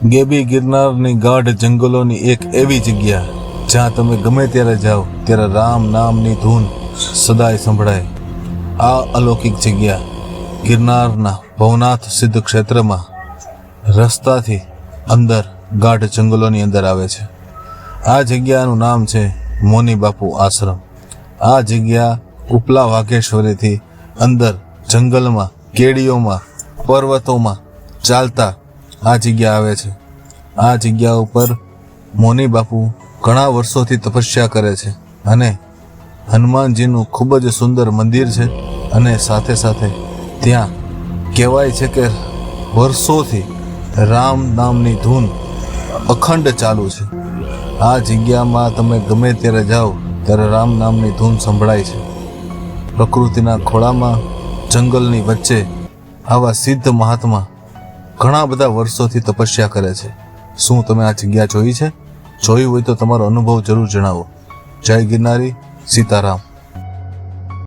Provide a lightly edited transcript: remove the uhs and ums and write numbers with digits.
ગેબી ગિરનારની ગાઢ જંગલોની એક એવી જગ્યા જ્યાં તમે ગમે ત્યારે જાઓ ત્યારે રામ નામની ધૂન સદાય સંભળાય. આ અલૌકિક જગ્યા ગિરનારના ભવનાથ સિદ્ધ ક્ષેત્રમાં રસ્તાથી અંદર ગાઢ જંગલોની અંદર આવે છે. આ જગ્યાનું નામ છે મોની બાપુ આશ્રમ. આ જગ્યા ઉપલા વાઘેશ્વરીથી અંદર જંગલમાં, કેડીઓમાં, પર્વતોમાં ચાલતા આ જગ્યા આવે છે. આ જગ્યા ઉપર મોની બાપુ ઘણા વર્ષોથી તપસ્યા કરે છે અને હનુમાનજીનું ખૂબ જ સુંદર મંદિર છે અને સાથે સાથે ત્યાં કહેવાય છે કે વર્ષોથી રામ નામની ધૂન અખંડ ચાલુ છે. આ જગ્યામાં તમે ગમે ત્યારે જાઓ ત્યારે રામ નામની ધૂન સંભળાય છે. પ્રકૃતિના ખોળામાં જંગલની વચ્ચે આવા સિદ્ધ મહાત્મા ઘણા બધા વર્ષોથી તપસ્યા કરે છે. શું તમે આ જગ્યા જોઈ છે? જોઈ હોય તો તમારો અનુભવ જરૂર જણાવો. જય ગિરનારી, સીતારામ.